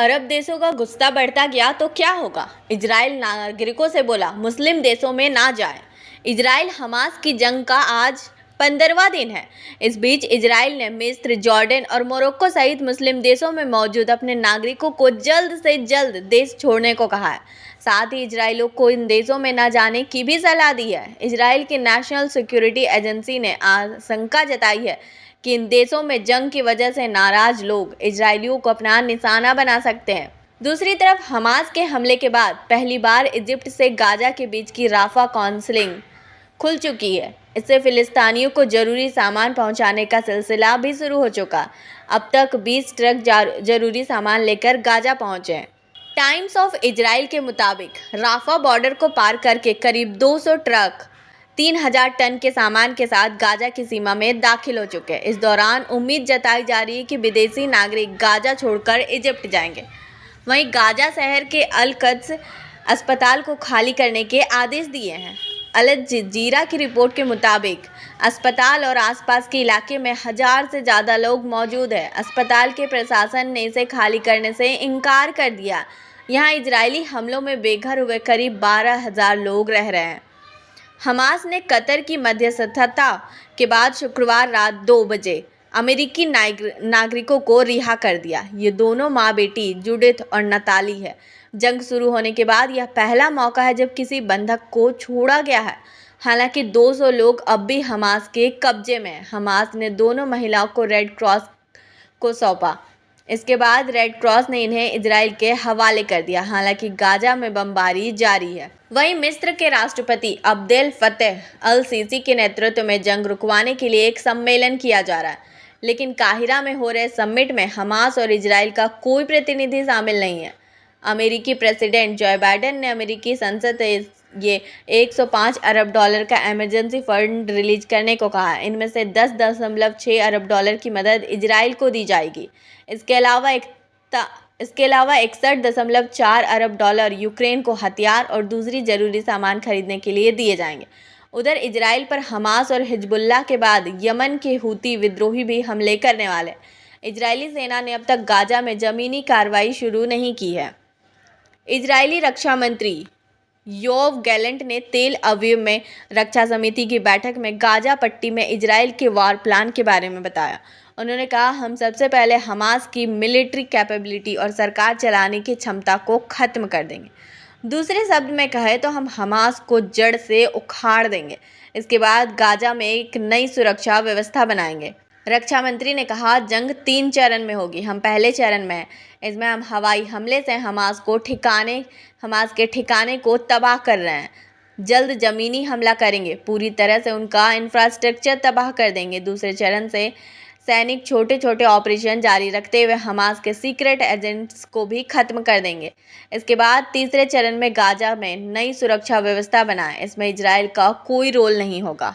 अरब देशों का गुस्सा बढ़ता गया तो क्या होगा? इजराइल नागरिकों से बोला, मुस्लिम देशों में ना जाएं। इजराइल हमास की जंग का आज 15वां दिन है। इस बीच इजराइल ने मिस्र, जॉर्डन और मोरक्को सहित मुस्लिम देशों में मौजूद अपने नागरिकों को जल्द से जल्द देश छोड़ने को कहा है। साथ ही इजरायलियों को इन देशों में न जाने की भी सलाह दी है। इजराइल की नेशनल सिक्योरिटी एजेंसी ने आशंका जताई है कि इन देशों में जंग की वजह से नाराज लोग इजरायलियों को अपना निशाना बना सकते हैं। दूसरी तरफ हमास के हमले के बाद पहली बार इजिप्ट से गाजा के बीच की राफा क्रॉसिंग खुल चुकी है। इससे फिलिस्तीनियों को जरूरी सामान पहुंचाने का सिलसिला भी शुरू हो चुका। अब तक 20 ट्रक जरूरी सामान लेकर गाजा पहुंचे हैं। टाइम्स ऑफ इजराइल के मुताबिक राफा बॉर्डर को पार करके करीब 200 ट्रक 3000 टन के सामान के साथ गाजा की सीमा में दाखिल हो चुके हैं। इस दौरान उम्मीद जताई जा रही है कि विदेशी नागरिक गाजा छोड़कर इजिप्ट जाएंगे। वहीं गाजा शहर के अल क़द्स अस्पताल को खाली करने के आदेश दिए हैं। अल जजीरा की रिपोर्ट के मुताबिक अस्पताल और आसपास के इलाके में 1000 से ज़्यादा लोग मौजूद हैं। अस्पताल के प्रशासन ने इसे खाली करने से इनकार कर दिया। यहाँ इजरायली हमलों में बेघर हुए करीब 12,000 लोग रह रहे हैं। हमास ने कतर की मध्यस्थता के बाद शुक्रवार रात 2 बजे अमेरिकी नागरिकों को रिहा कर दिया। ये दोनों माँ बेटी जुडिथ और नताली है। जंग शुरू होने के बाद यह पहला मौका है जब किसी बंधक को छोड़ा गया है। हालांकि 200 लोग अब भी हमास के कब्जे में हैं। हमास ने दोनों महिलाओं को रेड क्रॉस को सौंपा। इसके बाद रेड क्रॉस ने इन्हें इजराइल के हवाले कर दिया। हालांकि गाजा में बमबारी जारी है। वहीं मिस्र के राष्ट्रपति अब्देल फतेह अल सीसी के नेतृत्व में जंग रुकवाने के लिए एक सम्मेलन किया जा रहा है, लेकिन काहिरा में हो रहे समिट में हमास और इजराइल का कोई प्रतिनिधि शामिल नहीं है। अमेरिकी प्रेसिडेंट जो बाइडेन ने अमेरिकी संसद से ये 105 अरब डॉलर का इमरजेंसी फंड रिलीज करने को कहा है। इनमें से 10.6 अरब डॉलर की मदद इजराइल को दी जाएगी। इसके अलावा 61.4 अरब डॉलर यूक्रेन को हथियार और दूसरी जरूरी सामान खरीदने के लिए दिए जाएंगे। उधर इजराइल पर हमास और हिजबुल्लाह के बाद यमन के हूती विद्रोही भी हमले करने वाले। इजरायली सेना ने अब तक गाजा में जमीनी कार्रवाई शुरू नहीं की है। इजरायली रक्षा मंत्री योव गैलेंट ने तेल अवीव में रक्षा समिति की बैठक में गाजा पट्टी में इजराइल के वार प्लान के बारे में बताया। उन्होंने कहा, हम सबसे पहले हमास की मिलिट्री कैपेबिलिटी और सरकार चलाने की क्षमता को ख़त्म कर देंगे। दूसरे शब्द में कहें तो हम हमास को जड़ से उखाड़ देंगे। इसके बाद गाजा में एक नई सुरक्षा व्यवस्था बनाएंगे। रक्षा मंत्री ने कहा, जंग 3 चरण में होगी। हम पहले चरण में हैं। इसमें हम हवाई हमले से हमास के ठिकाने को तबाह कर रहे हैं। जल्द ज़मीनी हमला करेंगे, पूरी तरह से उनका इंफ्रास्ट्रक्चर तबाह कर देंगे। दूसरे चरण से सैनिक छोटे छोटे ऑपरेशन जारी रखते हुए हमास के सीक्रेट एजेंट्स को भी खत्म कर देंगे। इसके बाद तीसरे चरण में गाजा में नई सुरक्षा व्यवस्था बनाएं। इसमें इजराइल का कोई रोल नहीं होगा।